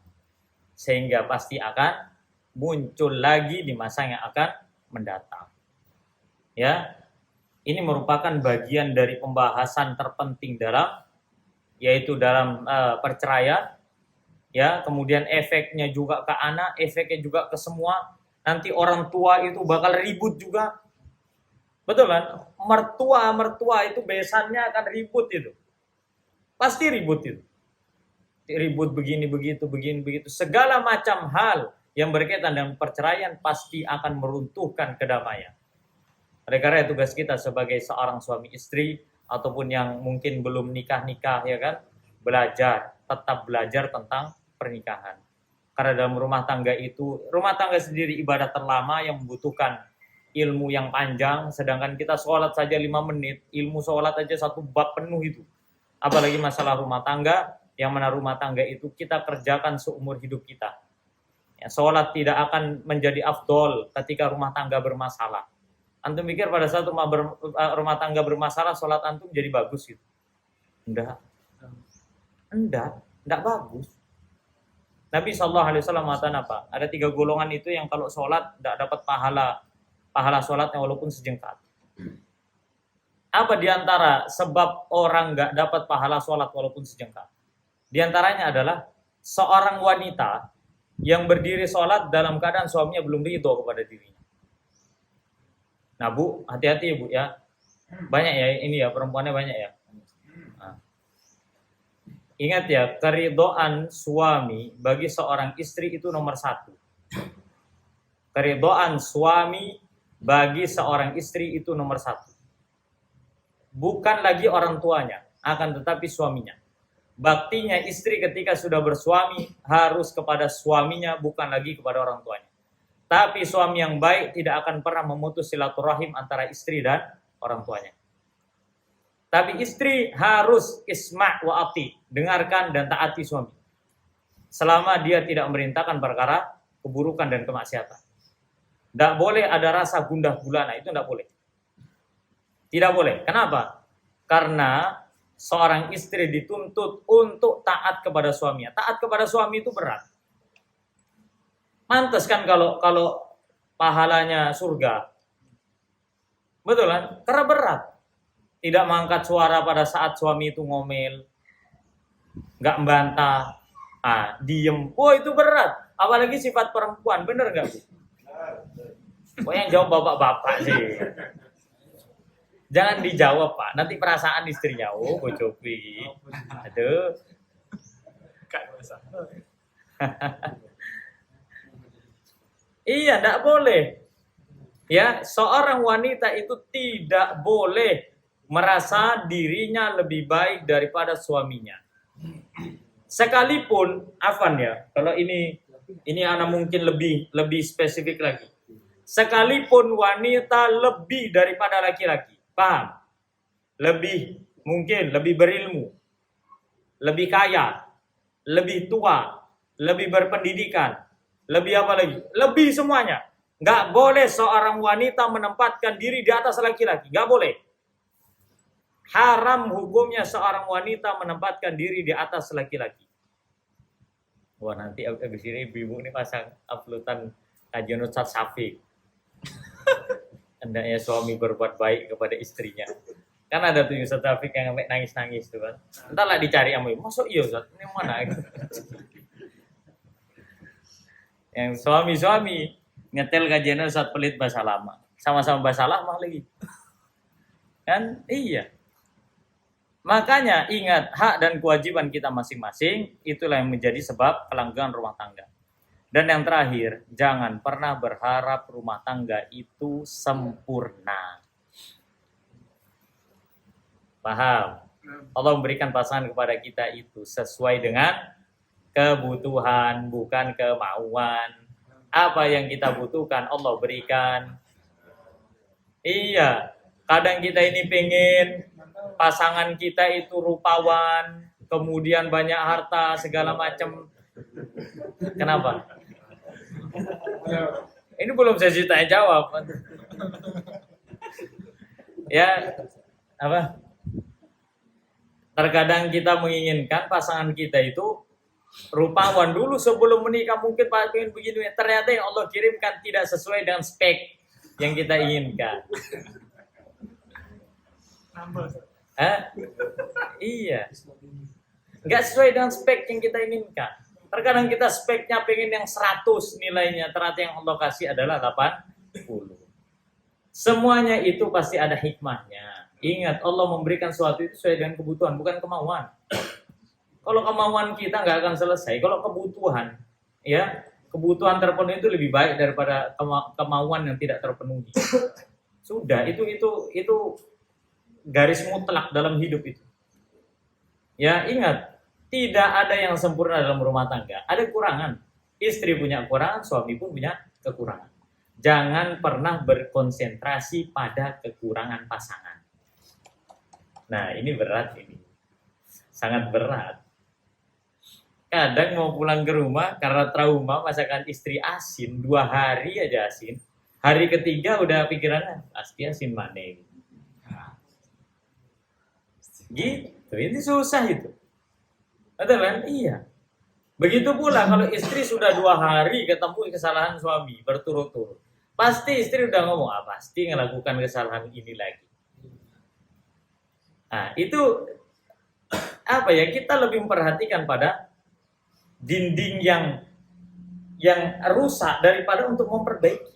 sehingga pasti akan muncul lagi di masa yang akan mendatang. Ya, ini merupakan bagian dari pembahasan terpenting yaitu dalam perceraian. Ya, kemudian efeknya juga ke anak, efeknya juga ke semua. Nanti orang tua itu bakal ribut juga. Betul kan? Mertua itu besannya akan ribut itu. Pasti ribut itu. Ribut begini begitu. Segala macam hal yang berkaitan dengan perceraian pasti akan meruntuhkan kedamaian. Oleh karena tugas kita sebagai seorang suami istri ataupun yang mungkin belum nikah ya kan, tetap belajar tentang pernikahan. Karena dalam rumah tangga sendiri ibadah terlama yang membutuhkan ilmu yang panjang, sedangkan kita sholat saja 5 menit, ilmu sholat aja 1 bab penuh itu. Apalagi masalah rumah tangga, yang mana rumah tangga itu kita kerjakan seumur hidup kita. Ya, sholat tidak akan menjadi afdol ketika rumah tangga bermasalah. Antum pikir pada saat rumah tangga bermasalah, sholat antum jadi bagus gitu? Enggak bagus. Nabi SAW mengatakan apa? Ada 3 golongan itu yang kalau sholat tidak dapat pahala sholatnya walaupun sejengkal. Apa diantara sebab orang nggak dapat pahala sholat walaupun sejengkal? Di antaranya adalah seorang wanita yang berdiri sholat dalam keadaan suaminya belum ridho kepada dirinya. Nah Bu, hati-hati ya Bu ya. Banyak ya ini ya, perempuannya banyak ya. Nah. Ingat ya, keridhaan suami bagi seorang istri itu nomor 1. Keridhaan suami bagi seorang istri itu nomor 1. Bukan lagi orang tuanya, akan tetapi suaminya. Baktinya istri ketika sudah bersuami harus kepada suaminya, bukan lagi kepada orang tuanya. Tapi suami yang baik tidak akan pernah memutus silaturahim antara istri dan orang tuanya. Tapi istri harus isma' wa ati, dengarkan dan taati suami. Selama dia tidak merintahkan perkara keburukan dan kemaksiatan. Tidak boleh ada rasa gundah gulana, itu tidak boleh. Tidak boleh. Kenapa? Karena seorang istri dituntut untuk taat kepada suaminya. Taat kepada suami itu berat. Mantas kan kalau pahalanya surga. Betul kan? Karena berat. Tidak mengangkat suara pada saat suami itu ngomel. Nggak membantah. Diem. Oh itu berat. Apalagi sifat perempuan. Bener nggak Bu? Pokoknya yang jawab bapak-bapak sih. Jangan dijawab Pak, nanti perasaan istrinya, oh bojoki, aduh. Iya, tidak boleh. Ya, seorang wanita itu tidak boleh merasa dirinya lebih baik daripada suaminya. Sekalipun, afan ya, kalau ini anak mungkin lebih spesifik lagi. Sekalipun wanita lebih daripada laki-laki. Paham? Mungkin lebih berilmu, lebih kaya, lebih tua, lebih berpendidikan, lebih apa lagi? Lebih semuanya. Nggak boleh seorang wanita menempatkan diri di atas laki-laki. Nggak boleh. Haram hukumnya seorang wanita menempatkan diri di atas laki-laki. Wah nanti abis ini ibu ini pasang uploadan kajian Ustaz Syafiq. Hendaknya suami berbuat baik kepada istrinya. Kan ada tuh Ustaz Taufik yang nangis-nangis tuh kan. Entarlah dicari sama ibu. Masuk iya Ustaz, ini mana? Yang suami-suami ngetel kajian Ustaz pelit bahasa lama. Sama-sama bahasa lama lagi. Kan? Iya. Makanya ingat hak dan kewajiban kita masing-masing. Itulah yang menjadi sebab kelanggengan rumah tangga. Dan yang terakhir, jangan pernah berharap rumah tangga itu sempurna. Paham? Allah memberikan pasangan kepada kita itu sesuai dengan kebutuhan, bukan kemauan. Apa yang kita butuhkan, Allah berikan. Iya, kadang kita ini pengen pasangan kita itu rupawan, kemudian banyak harta, segala macam. Kenapa? Ini belum saya tanya jawab. Ya, apa? Terkadang kita menginginkan pasangan kita itu rupawan dulu sebelum menikah, mungkin Pak ingin begini. Ternyata yang Allah kirimkan tidak sesuai dengan spek yang kita inginkan. Iya. Nggak sesuai dengan spek yang kita inginkan. Terkadang kita speknya pengen yang 100 nilainya, ternyata yang Allah kasih adalah 80. Semuanya itu pasti ada hikmahnya. Ingat, Allah memberikan sesuatu itu sesuai dengan kebutuhan, bukan kemauan. Kalau kemauan kita nggak akan selesai. Kalau kebutuhan, ya kebutuhan terpenuhi itu lebih baik daripada kemauan yang tidak terpenuhi. Sudah, itu garis mutlak dalam hidup itu. Ya ingat. Tidak ada yang sempurna dalam rumah tangga. Ada kekurangan. Istri punya kekurangan, suami pun punya kekurangan. jangan pernah berkonsentrasi pada kekurangan pasangan. Nah, ini berat ini. Sangat berat. Kadang mau pulang ke rumah karena trauma masakan istri asin, 2 hari aja asin. Hari ketiga udah pikirannya, pasti asin mana ini. Gitu, ini susah itu. Betul kan? Iya. Begitu pula kalau istri sudah 2 hari ketemu kesalahan suami berturut-turut. Pasti istri udah ngomong, pasti melakukan kesalahan ini lagi. Nah, itu apa ya? Kita lebih memperhatikan pada dinding yang rusak daripada untuk memperbaiki.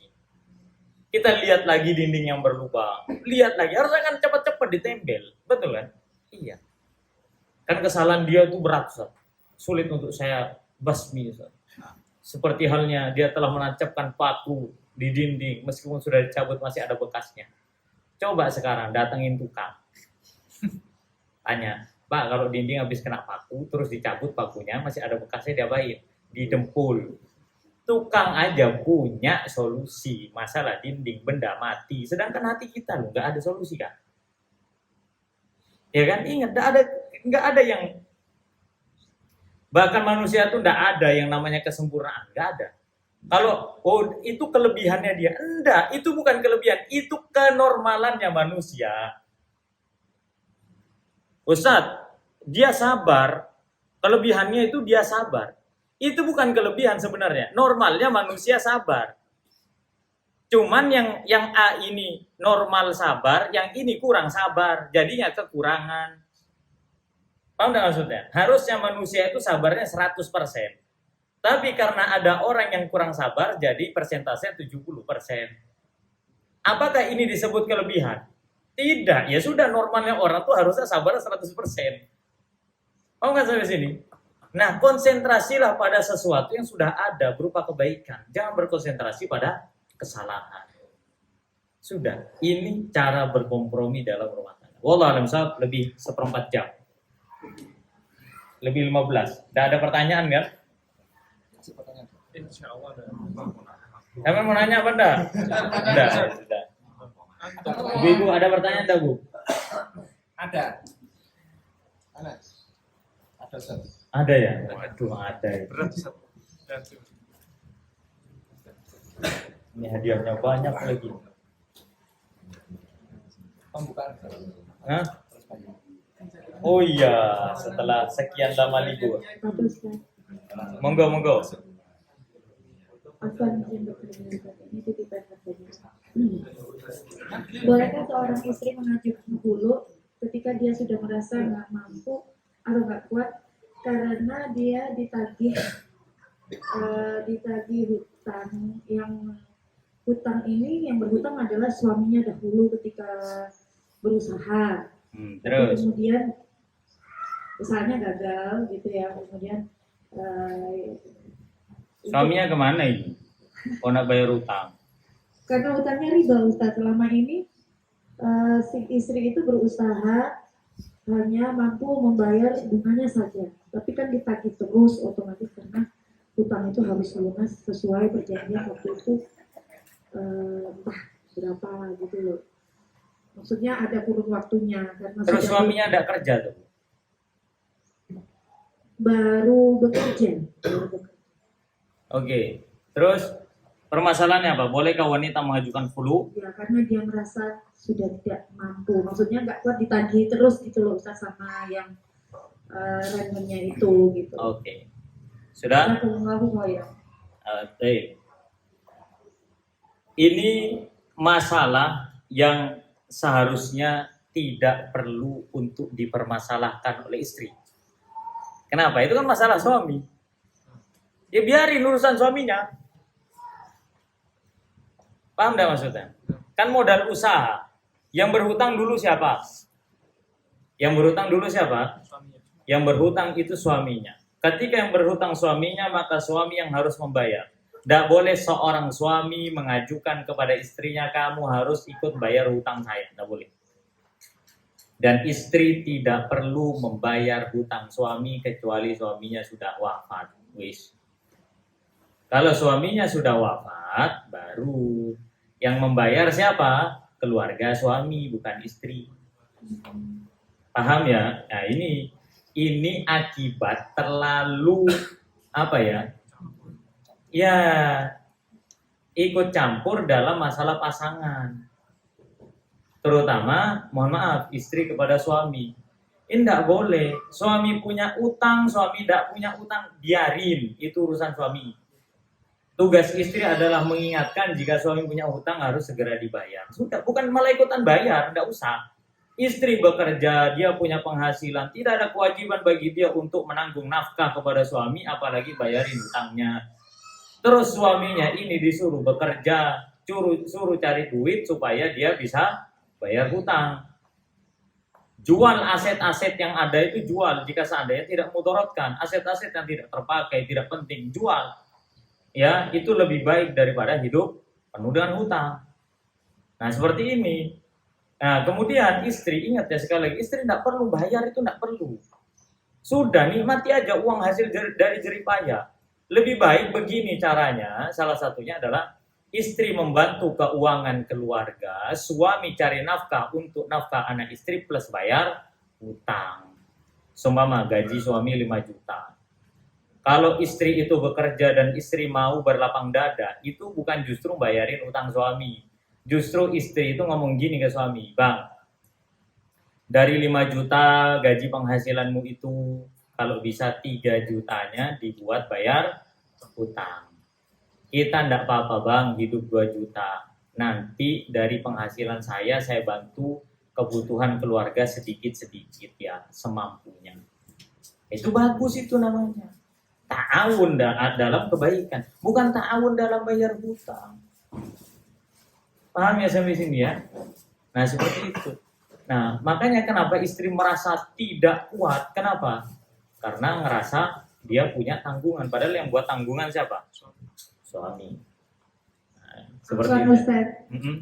Kita lihat lagi dinding yang berlubang, lihat lagi, harusnya kan cepat-cepat ditempel, betul kan? Iya. Kan kesalahan dia itu berat, Ustaz. Sulit untuk saya basmi, Ustaz. Seperti halnya dia telah menancapkan paku di dinding, meskipun sudah dicabut masih ada bekasnya. Coba sekarang datengin tukang. Tanya, Pak, kalau dinding habis kena paku, terus dicabut pakunya, masih ada bekasnya, diapain? Didempul. Tukang aja punya solusi masalah dinding, benda mati. Sedangkan hati kita loh, nggak ada solusi kan? Ya kan? Ingat, nggak ada yang, bahkan manusia tuh nggak ada yang namanya kesempurnaan, nggak ada. Kalau itu kelebihannya dia, enggak, itu bukan kelebihan, itu kenormalannya manusia. Ustadz, dia sabar, kelebihannya itu dia sabar. Itu bukan kelebihan sebenarnya, normalnya manusia sabar. Cuman yang A ini normal sabar, yang ini kurang sabar, jadinya kekurangan. Paham nggak maksudnya? Harusnya manusia itu sabarnya 100%. Tapi karena ada orang yang kurang sabar, jadi persentasenya 70%. Apakah ini disebut kelebihan? Tidak, ya sudah, normalnya orang tuh harusnya sabar 100%. Mau nggak sampai sini? Nah, konsentrasilah pada sesuatu yang sudah ada berupa kebaikan. Jangan berkonsentrasi pada kesalahan. Sudah, ini cara berkompromi dalam rumah tangga. Wallah alam sahab, lebih 1/4 jam. Lebih 15. Tidak ada pertanyaan kan? Insya Allah ada. Kamu mau nanya apa enggak? Enggak, sudah. Ibu, ada pertanyaan enggak, Bu? Ada. Ada, Ustaz. Ada ya? Waduh, ada ya. Berat, Ustaz. Dan Ini hadiahnya banyak lagi. Pembukaan. Hah? Oh iya, setelah sekian lama libur. Monggo, monggo. Afwan, izin bertanya, ini titipan katanya. Bolehkah seorang istri mengajukan hulu ketika dia sudah merasa nggak mampu atau nggak kuat karena dia ditagih hutang, yang hutang ini yang berhutang adalah suaminya dahulu ketika berusaha. Tapi Terus, kemudian usahanya gagal gitu ya, kemudian suaminya kemana ini? Oh, nak bayar utang. karena hutangnya riba, Ustaz. Selama ini si istri itu berusaha hanya mampu membayar bunganya saja, tapi kan ditagih terus otomatis karena hutang itu harus lunas sesuai perjanjian waktu itu, entah berapa gitu loh. Maksudnya ada kurun waktunya karena Terus sudah suaminya enggak kerja tuh. baru bekerja. Oke. Terus permasalahannya apa? Bolehkah wanita mengajukan hulu? Ya karena dia merasa sudah tidak mampu, maksudnya nggak kuat ditagih terus gitu loh Ustaz sama yang rentennya itu gitu. Oke. Sudah? Allahu khairan. Baik. Ini masalah yang seharusnya tidak perlu untuk dipermasalahkan oleh istri. Kenapa? Itu kan masalah suami. Ya biarin urusan suaminya. Paham enggak maksudnya? Kan modal usaha. Yang berhutang dulu siapa? Yang berhutang dulu siapa? suaminya. Yang berhutang itu suaminya. Ketika yang berhutang suaminya, maka suami yang harus membayar. Tidak boleh seorang suami mengajukan kepada istrinya, kamu harus ikut bayar hutang saya. Tidak boleh. Dan istri tidak perlu membayar hutang suami kecuali suaminya sudah wafat. Wis. Kalau suaminya sudah wafat, baru yang membayar siapa? Keluarga suami, bukan istri. Paham ya? Nah, ini akibat terlalu apa ya? Ya, ikut campur dalam masalah pasangan. Terutama, mohon maaf, istri kepada suami. Ini tidak boleh. Suami punya utang, suami tidak punya utang, biarin. Itu urusan suami. Tugas istri adalah mengingatkan jika suami punya hutang harus segera dibayar. Sudah, bukan malah ikutan bayar, tidak usah. Istri bekerja, dia punya penghasilan, tidak ada kewajiban bagi dia untuk menanggung nafkah kepada suami, apalagi bayarin hutangnya. Terus suaminya ini disuruh bekerja, suruh cari duit supaya dia bisa bayar hutang. Jual aset-aset yang ada itu jual, jika seandainya tidak mudaratkan. Aset-aset yang tidak terpakai, tidak penting, jual. Ya, itu lebih baik daripada hidup penuh dengan hutang. Nah, seperti ini. Nah, kemudian istri, ingat ya sekali lagi, istri tidak perlu bayar, itu tidak perlu. Sudah, nikmati aja uang hasil dari jerih payah. Lebih baik begini caranya, salah satunya adalah istri membantu keuangan keluarga, suami cari nafkah untuk nafkah anak istri plus bayar hutang. Seumpama gaji suami 5 juta. Kalau istri itu bekerja dan istri mau berlapang dada, itu bukan justru bayarin utang suami. Justru istri itu ngomong gini ke suami, Bang, dari 5 juta gaji penghasilanmu itu, kalau bisa 3 jutanya dibuat bayar hutang. Kita enggak apa-apa Bang, hidup 2 juta. Nanti dari penghasilan saya bantu kebutuhan keluarga sedikit-sedikit ya, semampunya. Itu bagus itu namanya. Ta'awun dalam kebaikan, bukan ta'awun dalam bayar hutang. Paham ya sampai sini ya? Nah, seperti itu. Nah, makanya kenapa istri merasa tidak kuat? Kenapa? Karena ngerasa dia punya tanggungan. Padahal yang buat tanggungan siapa? Suami. Nah, seperti itu. Ustaz,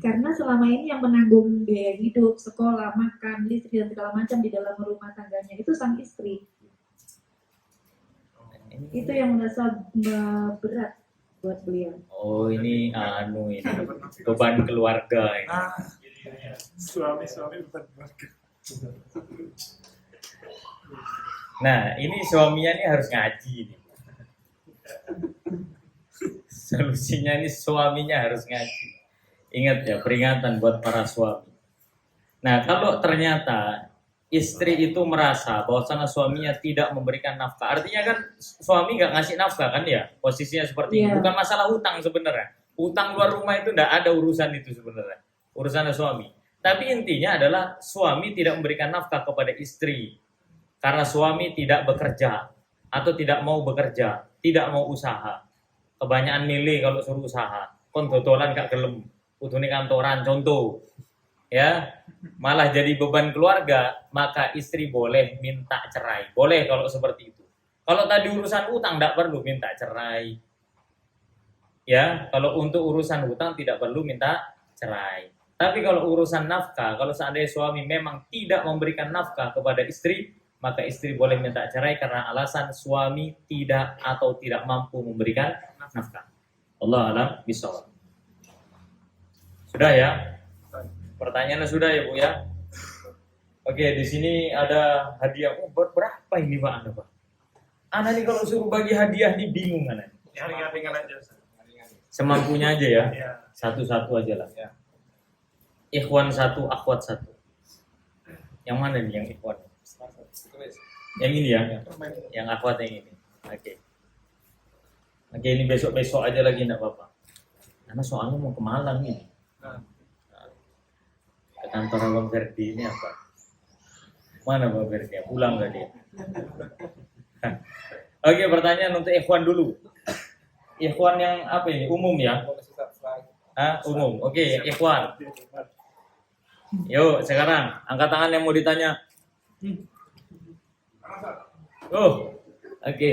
karena selama ini yang menanggung biaya hidup, sekolah, makan, listrik, dan segala macam di dalam rumah tangganya itu sang istri. Itu yang merasa berat buat beliau. Oh, ini beban keluarga ini. Suami beban keluarga. Nah, ini suaminya ini harus ngaji nih. Solusinya ini suaminya harus ngaji. Ingat ya, peringatan buat para suami. Nah, kalau ternyata istri itu merasa bahwa suaminya tidak memberikan nafkah, artinya kan suami nggak ngasih nafkah kan ya, posisinya seperti ini. Bukan masalah hutang sebenarnya. Hutang luar rumah itu nggak ada urusan itu sebenarnya. Urusannya suami. Tapi intinya adalah suami tidak memberikan nafkah kepada istri karena suami tidak bekerja atau tidak mau bekerja, tidak mau usaha. Kebanyakan milih kalau suruh usaha, kon dodolan gak gelem, kudune kantoran contoh. Ya, malah jadi beban keluarga, maka istri boleh minta cerai. Boleh kalau seperti itu. Kalau tadi urusan utang tidak perlu minta cerai. Ya, kalau untuk urusan hutang tidak perlu minta cerai. Tapi kalau urusan nafkah, kalau seandainya suami memang tidak memberikan nafkah kepada istri, maka istri boleh minta cerai karena alasan suami tidak atau tidak mampu memberikan nafkah. Allah alam bisawab. Sudah ya? Pertanyaannya sudah ya Bu ya? Oke, di sini ada hadiah. Oh, berapa ini Pak Anda Pak? Anda nih kalau suruh bagi hadiah nih bingung Anda. Ya, ringan-ringan aja. Semampunya aja ya. Ya. Satu-satu aja lah. Ya. Ikhwan 1, akhwat 1. Yang mana nih yang ikhwan? Yang ini ya? Yang akhwat yang ini. Oke. Oke, ini besok-besok aja lagi enggak apa-apa. Karena soalnya mau ke Malang nih. Ke kantor Abang Ferdi ini apa? Mana Bang Ferdi? Pulang nggak dia? Oke, pertanyaan untuk ikhwan dulu. Ikhwan yang apa ini? Umum ya? Umum. Oke, ikhwan. Yuk, sekarang angkat tangan yang mau ditanya. Oh, oke.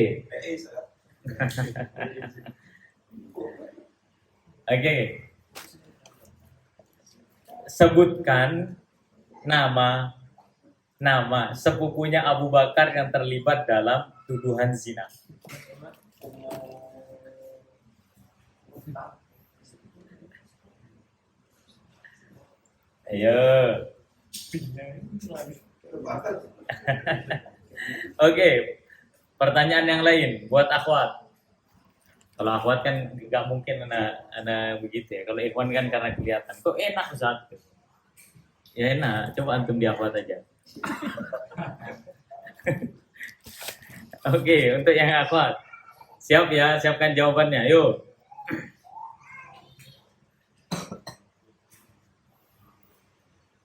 Oke. Sebutkan nama sepupunya Abu Bakar yang terlibat dalam tuduhan zina. Ayo. Pinnya lagi. Oke. Pertanyaan yang lain buat akhwat. Kalau akhwat kan nggak mungkin ana begitu ya. Kalau ikhwan kan karena kelihatan. Kok enak Ustaz? Ya enak. Coba antum di akhwat aja. Oke, untuk yang akhwat. Siap ya, siapkan jawabannya. Yuk.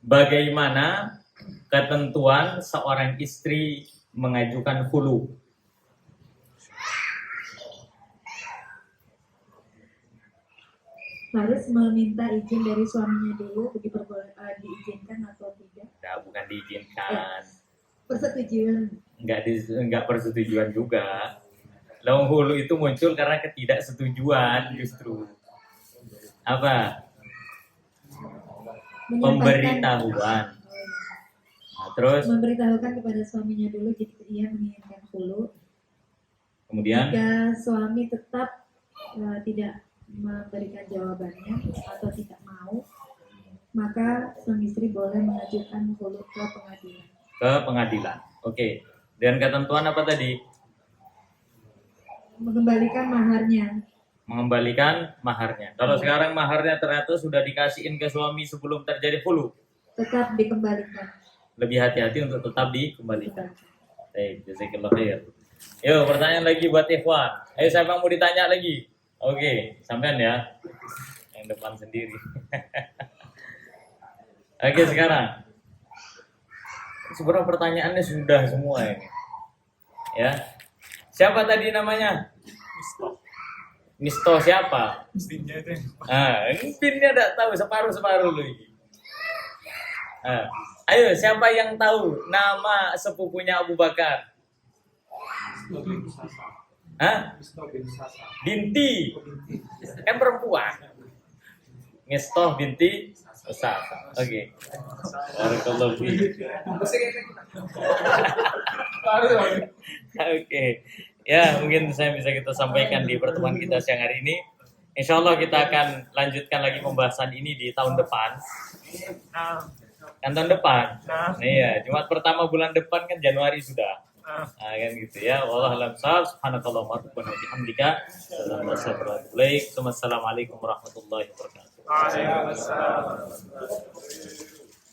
Bagaimana ketentuan seorang istri mengajukan khulu? Harus meminta izin dari suaminya dulu, diizinkan atau tidak. Nah, bukan diizinkan, Persetujuan. nggak persetujuan juga. Long hulu itu muncul karena ketidaksetujuan justru. Apa? Pemberitahuan. Nah, terus Memberitahukan kepada suaminya dulu jika ia menginginkan hulu. kemudian Jika suami tetap tidak memberikan jawabannya atau tidak mau, maka suami istri boleh mengajukan hulu ke pengadilan. ke pengadilan. Oke. Dan ketentuan apa tadi? Mengembalikan maharnya. Mengembalikan maharnya. Kalau sekarang maharnya ternyata sudah dikasihin ke suami sebelum terjadi hulu, Tetap dikembalikan. lebih hati-hati untuk tetap dikembalikan. Baik, jazakallah khair. Yuk, pertanyaan lagi buat Ikhwan. Ayo, siapa yang mau ditanya lagi? Oke, sampean ya. Yang depan sendiri. Oke, sekarang. Sebenarnya pertanyaannya sudah semua ini. Ya. Siapa tadi namanya? Misto siapa? Pinnya itu. Ini pinnya tidak tahu separuh-separuh lu ini. Ayo, siapa yang tahu nama sepupunya Abu Bakar? Binti. Kan perempuan. Mistoh binti Usasa. Oke. Barakallahu fiik. Oke. Ya, mungkin saya bisa kita sampaikan di pertemuan kita siang hari ini. Insya Allah kita akan lanjutkan lagi pembahasan ini di tahun depan. Kan tahun depan. Iya, Jumat pertama bulan depan kan Januari sudah. Nah, kan gitu ya. Wallahu a'lam bishawab. Subhanakallahumma wa bihamdika. Assalamualaikum warahmatullahi wabarakatuh. Waalaikumsalam.